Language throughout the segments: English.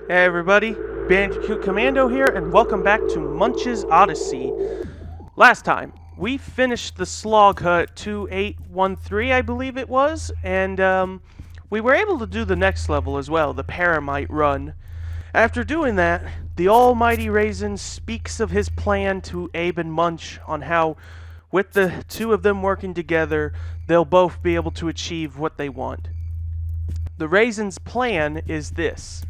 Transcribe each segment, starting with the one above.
Hey everybody, Bandicoot Commando here, and welcome back to Munch's Odyssey. Last time, we finished the Slog Hut 2813, I believe it was, and we were able to do the next level as well, the Paramite Run. After doing that, the almighty Raisin speaks of his plan to Abe and Munch on how, with the two of them working together, they'll both be able to achieve what they want. The Raisin's plan is this.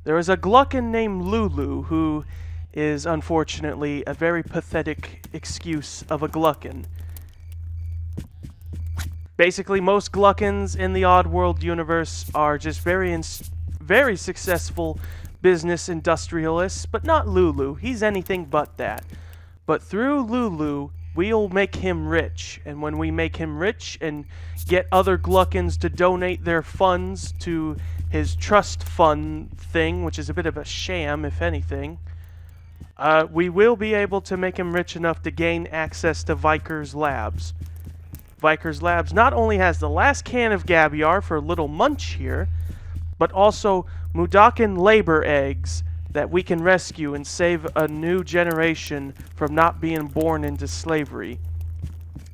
There is a gluckin named Lulu who is unfortunately a very pathetic excuse of a gluckin. Basically, most gluckins in the Oddworld universe are just very successful business industrialists, but not Lulu. He's anything but that. But through Lulu, we'll make him rich, and when we make him rich and get other gluckins to donate their funds to his trust fund thing, which is a bit of a sham, if anything, we will be able to make him rich enough to gain access to Viker's Labs. Viker's Labs not only has the last can of Gabiar for little Munch here, but also Mudakin labor eggs that we can rescue and save a new generation from not being born into slavery.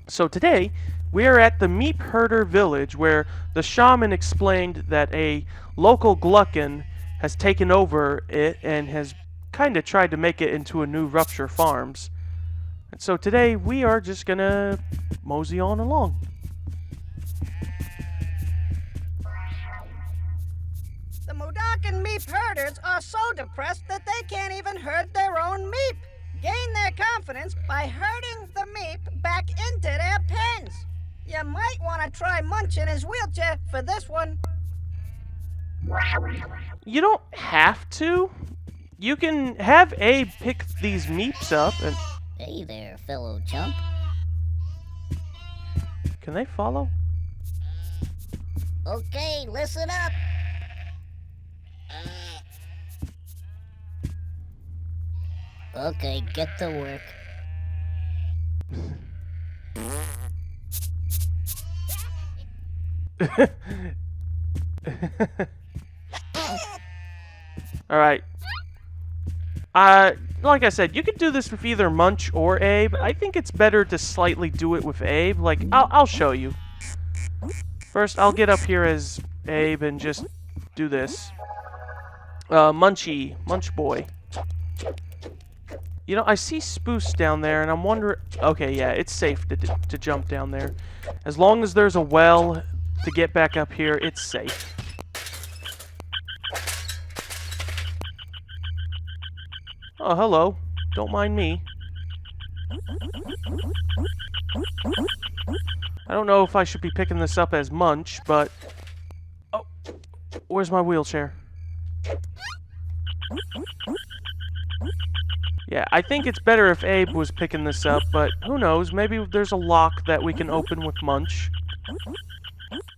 So today, we are at the Meep Herder village where the shaman explained that a local gluckin has taken over it and has kind of tried to make it into a new Rupture Farms. And so today, we are just gonna mosey on along. The Mudakin Meep herders are so depressed that they can't even herd their own meep. Gain their confidence by herding the meep back into their pens. You might want to try Munch in his wheelchair for this one. You don't have to. You can have Abe pick these meeps up and... Hey there, fellow chump. Can they follow? Okay, listen up. Okay, get to work. Alright. Like I said, you could do this with either Munch or Abe. I think it's better to slightly do it with Abe. Like, I'll show you. First, I'll get up here as Abe and just do this. Munch boy. You know, I see Spoos down there, and I'm wondering... Okay, yeah, it's safe to jump down there. As long as there's a well to get back up here, it's safe. Oh, hello. Don't mind me. I don't know if I should be picking this up as Munch, but... Oh, where's my wheelchair? Yeah, I think it's better if Abe was picking this up, but who knows, maybe there's a lock that we can open with Munch.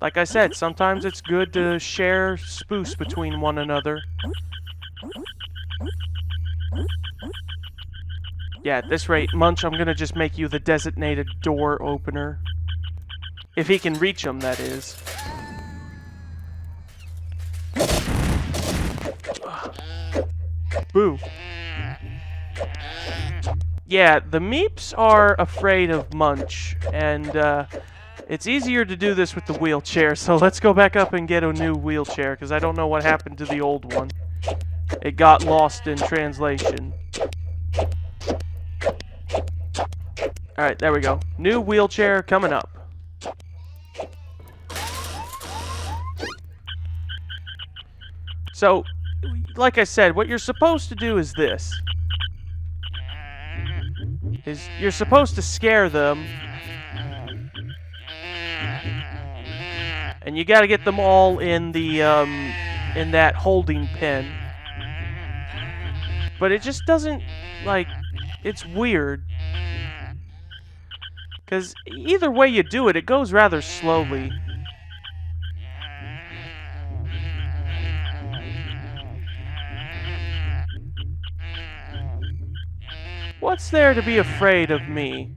Like I said, sometimes it's good to share spoos between one another. Yeah, at this rate, Munch, I'm gonna just make you the designated door opener. If he can reach them, that is. Boo. Yeah, the Meeps are afraid of Munch, and it's easier to do this with the wheelchair, so let's go back up and get a new wheelchair, because I don't know what happened to the old one. It got lost in translation. Alright, there we go. New wheelchair coming up. So, like I said, what you're supposed to do is this. You're supposed to scare them. And you gotta get them all in the, in that holding pen. But it just doesn't, like, it's weird. Because either way you do it, it goes rather slowly. What's there to be afraid of me?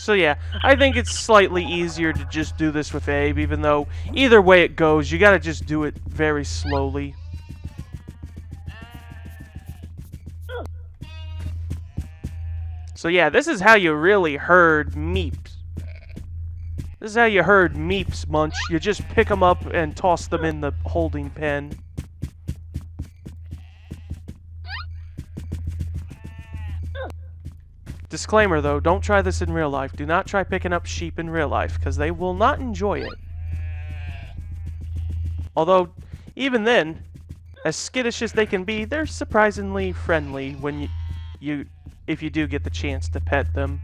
So yeah, I think it's slightly easier to just do this with Abe, even though either way it goes, you gotta just do it very slowly. So yeah, this is how you really herd Meeps. This is how you herd Meeps, Munch. You just pick them up and toss them in the holding pen. Disclaimer though, don't try this in real life. Do not try picking up sheep in real life, because they will not enjoy it. Although, even then, as skittish as they can be, they're surprisingly friendly when if you do get the chance to pet them.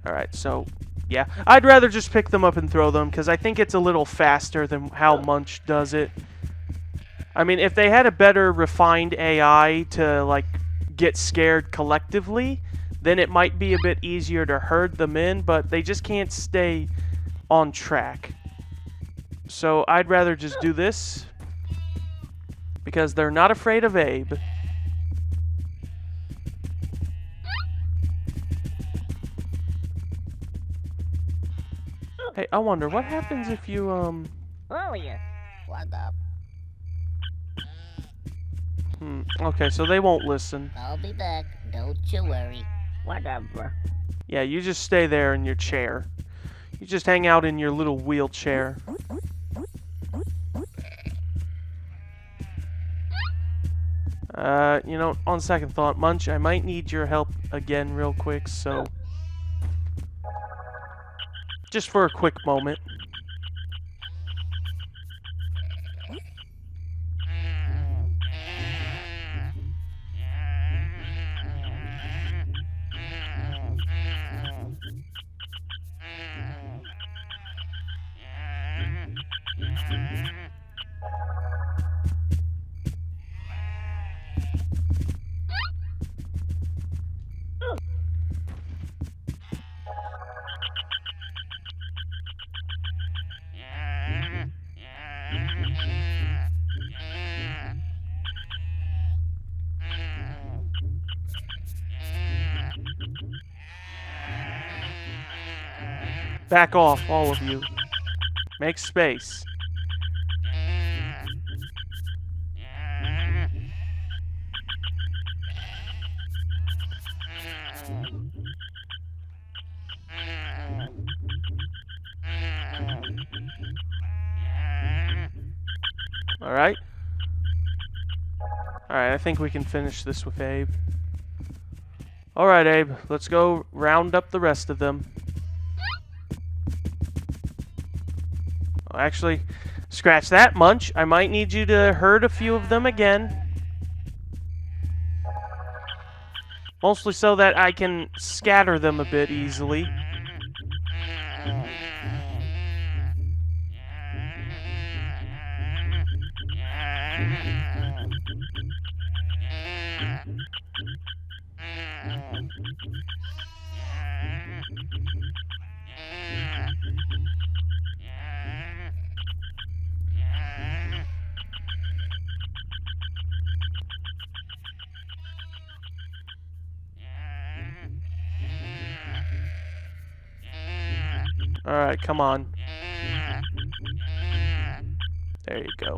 Alright, so, yeah. I'd rather just pick them up and throw them, because I think it's a little faster than how Munch does it. I mean, if they had a better refined AI to, like, get scared collectively, then it might be a bit easier to herd them in, but they just can't stay on track. So I'd rather just do this, because they're not afraid of Abe. Hey, I wonder, what happens if you, Oh, yeah. What up? okay, so they won't listen. I'll be back. Don't you worry. Whatever. Yeah, you just stay there in your chair. You just hang out in your little wheelchair. You know, on second thought, Munch, I might need your help again real quick, so... just for a quick moment. Back off, all of you. Make space. Alright. Alright, I think we can finish this with Abe. Alright, Abe, let's go round up the rest of them. Oh, actually, scratch that, Munch. I might need you to herd a few of them again. Mostly so that I can scatter them a bit easily. Alright, come on. There you go.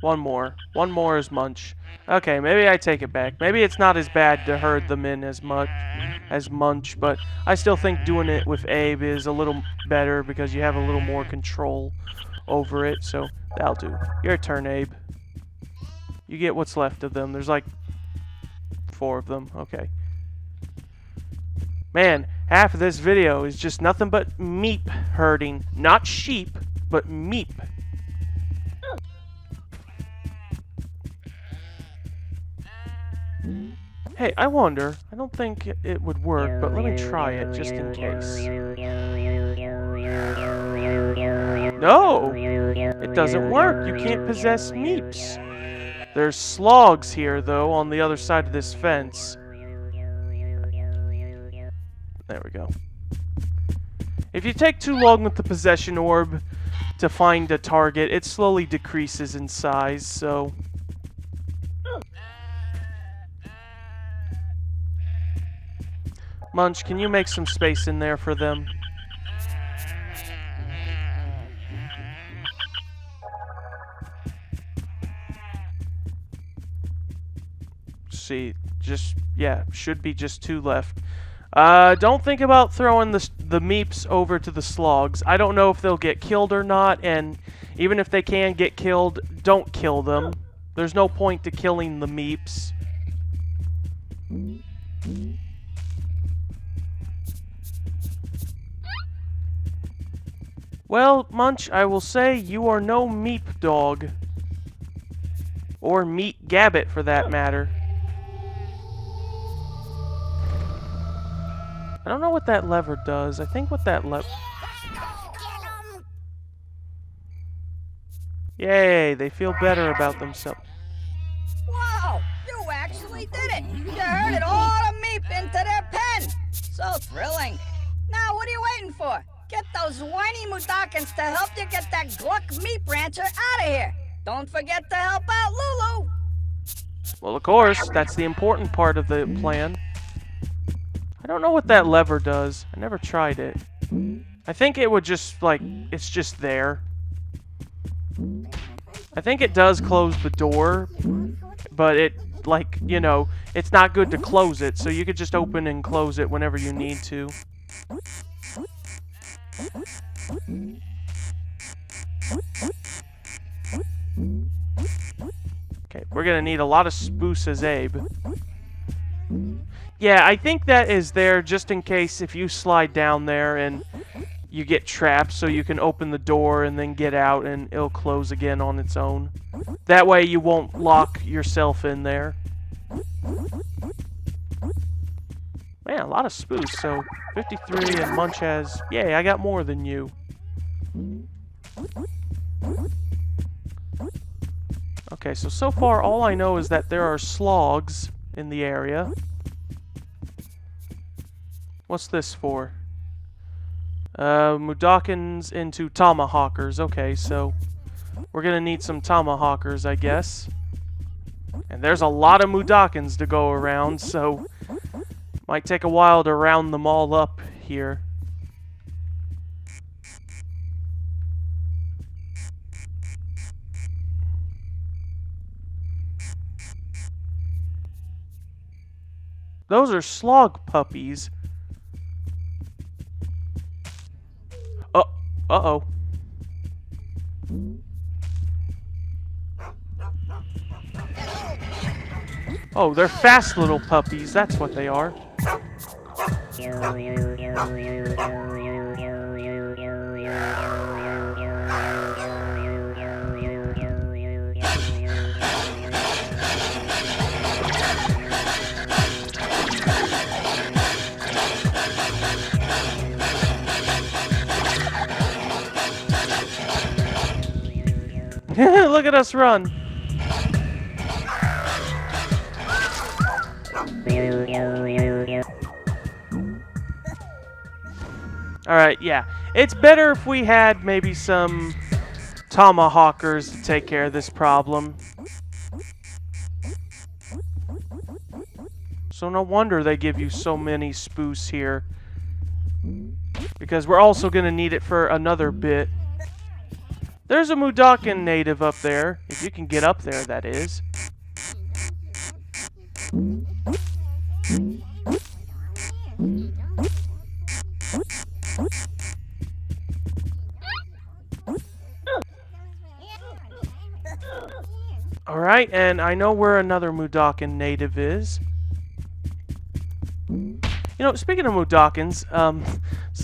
One more. One more is Munch. Okay, maybe I take it back. Maybe it's not as bad to herd them in as much as Munch, but I still think doing it with Abe is a little better because you have a little more control over it, so that'll do. Your turn, Abe. You get what's left of them. There's like 4 of them. Okay. Man, half of this video is just nothing but Meep herding. Not sheep, but Meep. Hey, I wonder. I don't think it would work, but let me try it just in case. No! It doesn't work. You can't possess Meeps. There's slogs here, though, on the other side of this fence. There we go. If you take too long with the possession orb to find a target, it slowly decreases in size, so... Munch, can you make some space in there for them? See, yeah, should be just 2 left. Don't think about throwing the meeps over to the slogs. I don't know if they'll get killed or not, and even if they can get killed, don't kill them. There's no point to killing the meeps. Well, Munch, I will say you are no meep dog. Or meat gabbit, for that matter. I don't know what that lever does. I think what that lever... Yay, they feel better about themselves. Whoa! You actually did it! You herded all the meep into their pen! So thrilling. Now, what are you waiting for? Get those whiny Mudokons to help you get that Gluck Meep Rancher out of here. Don't forget to help out Lulu. Well, of course, that's the important part of the plan. I don't know what that lever does. I never tried it. I think it would just, like, it's just there. I think it does close the door, but it, like, you know, it's not good to close it, so you could just open and close it whenever you need to. Okay, we're gonna need a lot of spooses, Abe. Yeah, I think that is there just in case if you slide down there and you get trapped, so you can open the door and then get out and it'll close again on its own. That way you won't lock yourself in there. Man, a lot of spoos, so 53 and Munch has... Yay, I got more than you. Okay, so far all I know is that there are slogs in the area. What's this for? Mudokons into tomahawkers. Okay, so we're gonna need some tomahawkers, I guess. And there's a lot of Mudokons to go around, so might take a while to round them all up here. Those are slog puppies. Oh, uh-oh. Oh, they're fast little puppies. That's what they are. Look at us run. Alright, yeah. It's better if we had maybe some tomahawkers to take care of this problem. So no wonder they give you so many spoos here. Because we're also going to need it for another bit. There's a Mudokon native up there. If you can get up there, that is. Alright, and I know where another Mudokon native is. You know, speaking of Mudokons,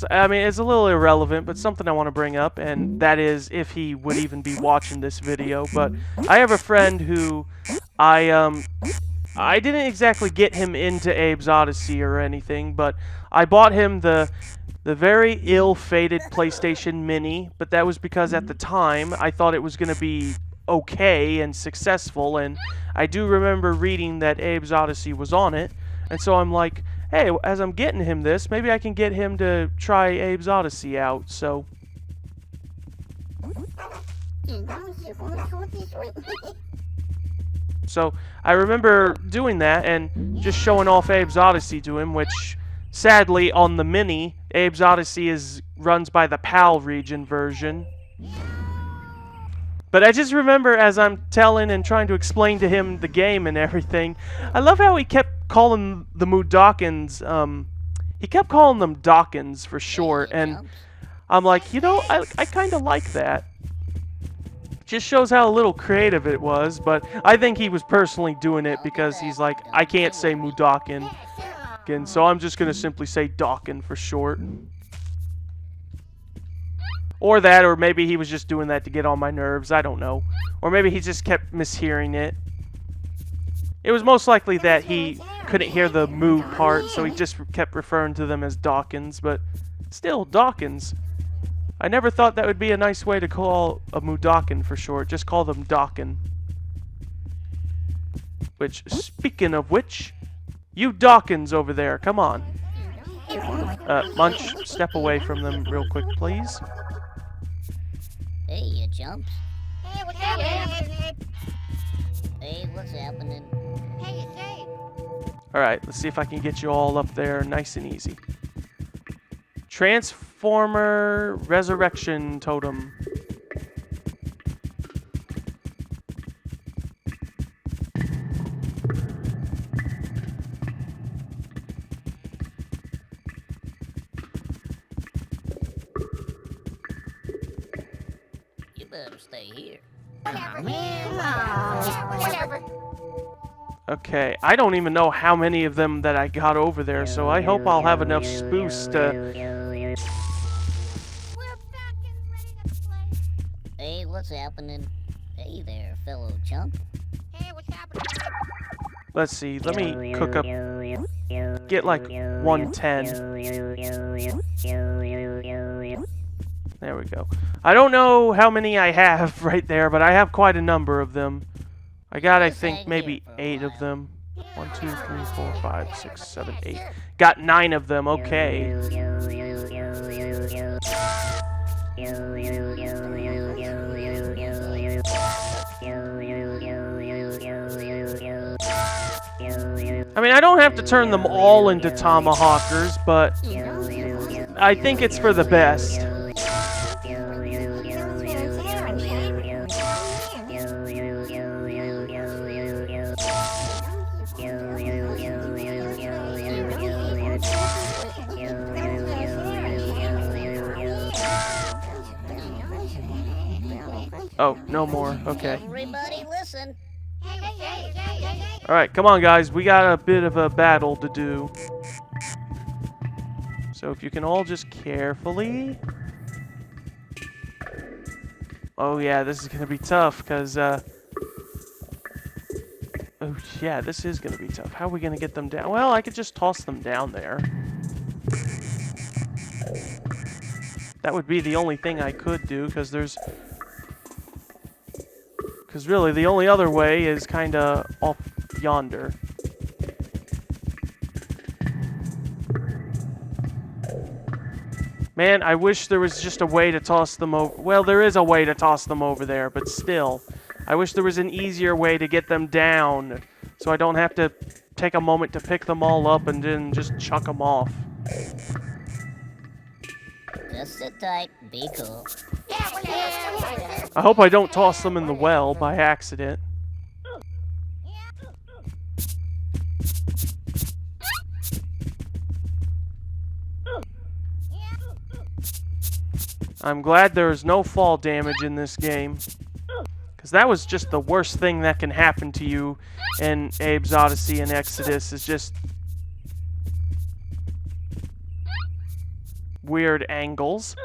I mean, it's a little irrelevant, but something I want to bring up, and that is if he would even be watching this video. But I have a friend who I didn't exactly get him into Abe's Oddysee or anything, but I bought him the very ill-fated PlayStation Mini, but that was because at the time I thought it was going to be okay and successful, and I do remember reading that Abe's Oddysee was on it, and so I'm like, hey, as I'm getting him this, maybe I can get him to try Abe's Oddysee out, so... So, I remember doing that and just showing off Abe's Oddysee to him, which Sadly, on the Mini, Abe's Odyssey runs by the PAL region version. But I just remember as I'm telling and trying to explain to him the game and everything, I love how he kept calling the Mudokons, he kept calling them Dokons for short, and I'm like, you know, I kind of like that. Just shows how little creative it was, but I think he was personally doing it because he's like, I can't say Mudokon, so I'm just going to simply say Dokon for short. Or that, or maybe he was just doing that to get on my nerves, I don't know. Or maybe he just kept mishearing it. It was most likely that he couldn't hear the moo part, so he just kept referring to them as Dokons, but still, Dokons. I never thought that would be a nice way to call a Mudokon for short. Just call them Dokon. Which, speaking of which, you Dokons over there, come on. Munch, step away from them real quick, please. Hey, you chumps. Hey, what's happening? Hey, what's happening? Hey, it's Abe. Alright, let's see if I can get you all up there nice and easy. Transformer Resurrection Totem. You better stay here. Whatever. Okay, I don't even know how many of them that I got over there, so I hope I'll have enough spoofs to... We're back and ready to play. Hey, what's happening? Hey there, fellow chump. Hey, what's happening? Let's see, let me cook up... Get like 110. There we go. I don't know how many I have right there, but I have quite a number of them. I got, I think, maybe 8 of them. 1, 2, 3, 4, 5, 6, 7, 8. Got 9 of them, okay. I mean, I don't have to turn them all into tomahawkers, but I think it's for the best. Oh, no more. Okay. Everybody listen. Alright, come on guys. We got a bit of a battle to do. So if you can all just carefully... Oh yeah, this is gonna be tough, because, Oh yeah, this is gonna be tough. How are we gonna get them down? Well, I could just toss them down there. That would be the only thing I could do, because there's... Because really, the only other way is kinda off yonder. Man, I wish there was just a way to toss them over. Well, there is a way to toss them over there, but still. I wish there was an easier way to get them down, so I don't have to take a moment to pick them all up and then just chuck them off. Just sit tight, be cool. I hope I don't toss them in the well by accident. I'm glad there is no fall damage in this game. Because that was just the worst thing that can happen to you in Abe's Odyssey and Exodus, is just weird angles.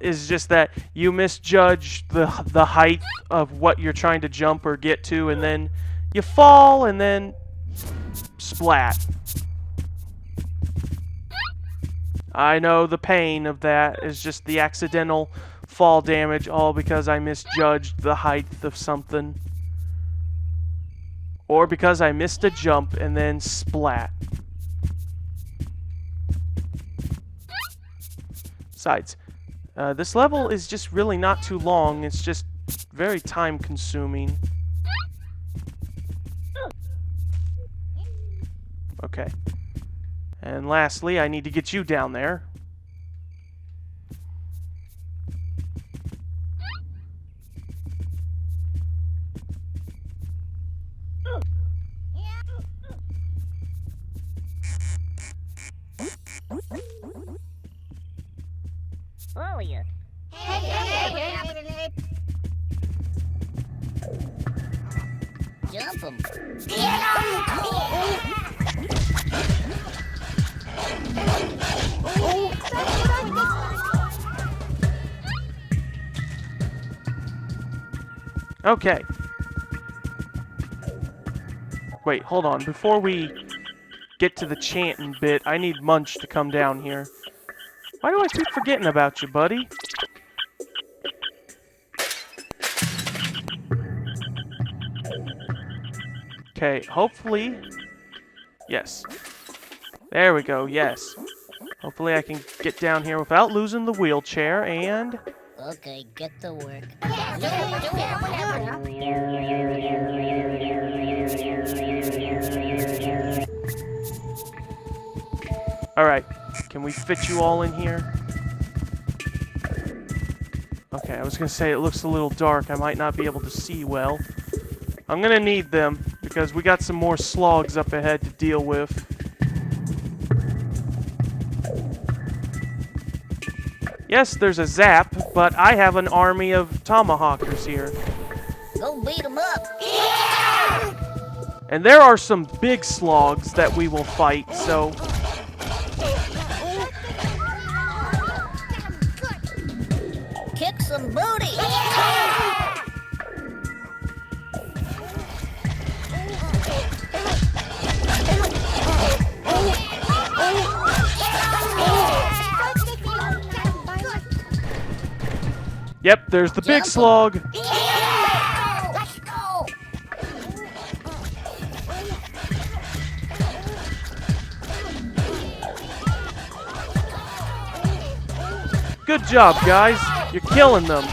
Is just that you misjudge the height of what you're trying to jump or get to, and then you fall, and then splat. I know the pain of that is just the accidental fall damage, all because I misjudged the height of something. Or because I missed a jump and then splat. Besides, this level is just really not too long, it's just very time consuming. Okay. And lastly, I need to get you down there. Oh, yeah. Jump 'em. Okay. Wait, hold on. Before we get to the chanting bit, I need Munch to come down here. Why do I keep forgetting about you, buddy? Okay, hopefully... Yes. There we go, yes. Hopefully I can get down here without losing the wheelchair, and... Okay, get to work. Alright, can we fit you all in here? Okay, I was gonna say it looks a little dark. I might not be able to see well. I'm gonna need them, because we got some more slogs up ahead to deal with. Yes, there's a zap, but I have an army of tomahawkers here. Go beat 'em up. And there are some big slogs that we will fight, so... Kick some booty. Yep, there's the big slog. Let's go. Good job, guys. You're killing them.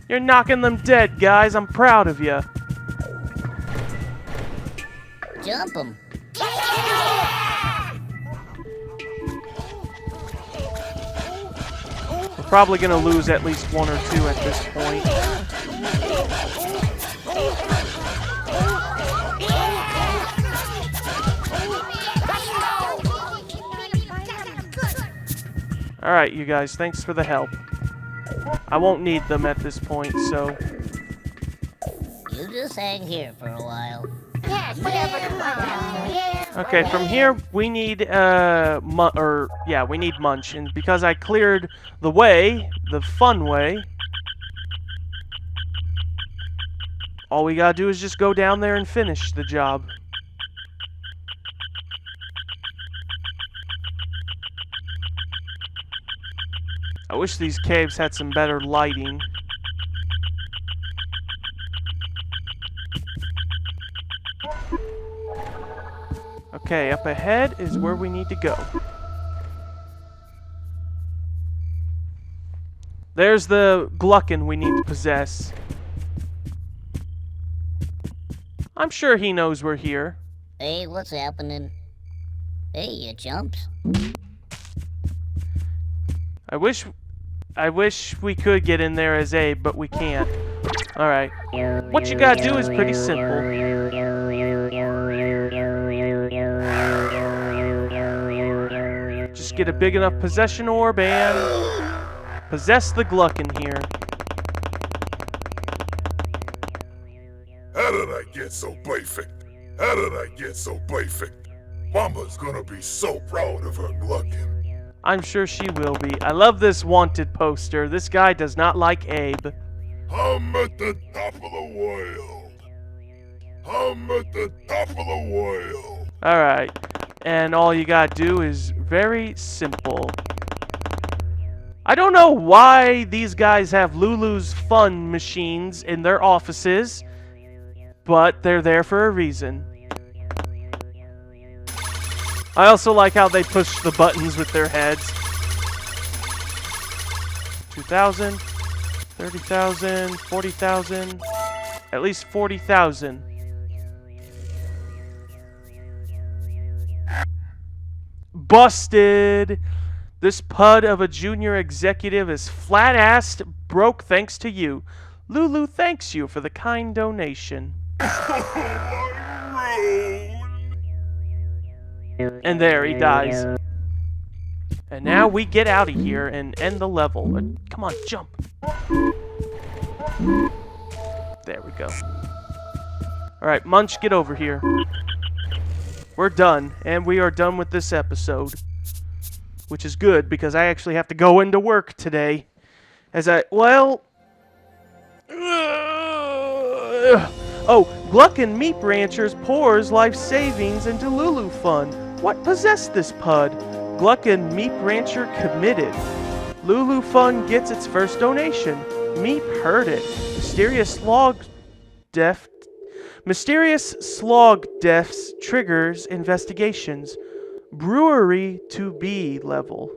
You're knocking them dead, guys. I'm proud of you. Jump 'em. We're probably going to lose at least one or two at this point. Alright, you guys, thanks for the help. I won't need them at this point, so... You just hang here for a while. Okay, from here, we need, we need Munch. And because I cleared the way, the fun way, all we gotta do is just go down there and finish the job. I wish these caves had some better lighting. Okay, up ahead is where we need to go. There's the Gluckin we need to possess. I'm sure he knows we're here. Hey, what's happening? Hey, you chumps. I wish we could get in there as Abe, but we can't. Alright. What you gotta do is pretty simple. Just get a big enough possession orb and possess the Gluckin here. How did I get so perfect? How did I get so perfect? Mama's gonna be so proud of her Gluckin. I'm sure she will be. I love this wanted poster. This guy does not like Abe. I'm at the top of the world. I'm at the top of the world. Alright. And all you gotta do is very simple. I don't know why these guys have Lulu's fun machines in their offices, but they're there for a reason. I also like how they push the buttons with their heads. 2,000, 30,000, 40,000, at least 40,000. Busted! This pud of a junior executive is flat-assed broke thanks to you. Lulu thanks you for the kind donation. And there he dies. And now we get out of here and end the level. Come on, jump. There we go. Alright, Munch, get over here. We're done, and we are done with this episode. Which is good, because I actually have to go into work today. Oh, Gluckin Meep Ranchers pours life savings into Lulu Fund. What possessed this pud? Gluckin Meep Rancher committed. Lulu Fund gets its first donation. Meep heard it. Mysterious slog deaths triggers investigations. Brewery to be level.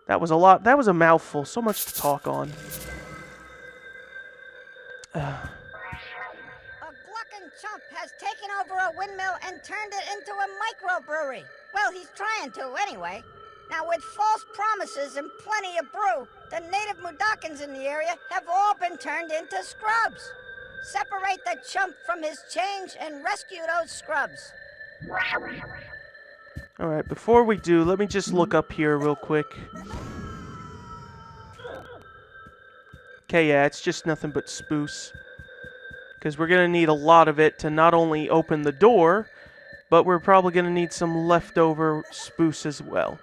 That was a lot. That was a mouthful. So much to talk on. A Gluckin chump has taken over a windmill and turned it into a microbrewery. Well, he's trying to anyway. Now, with false promises and plenty of brew, the native Mudokons in the area have all been turned into scrubs. Separate the chump from his change and rescue those scrubs. Alright, before we do, let me just look up here real quick. Okay, yeah, it's just nothing but spruce. Because we're going to need a lot of it to not only open the door, but we're probably going to need some leftover spruce as well.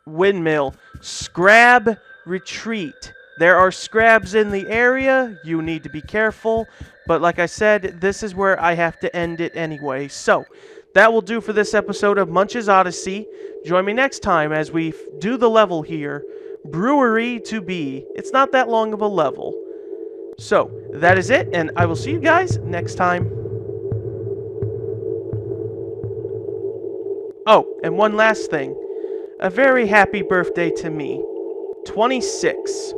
Windmill. Scrab retreat. There are scrabs in the area. You need to be careful. But like I said, this is where I have to end it anyway. So, that will do for this episode of Munch's Odyssey. Join me next time as we do the level here. Brewery to be. It's not that long of a level. So, that is it, and I will see you guys next time. Oh, and one last thing. A very happy birthday to me. 26.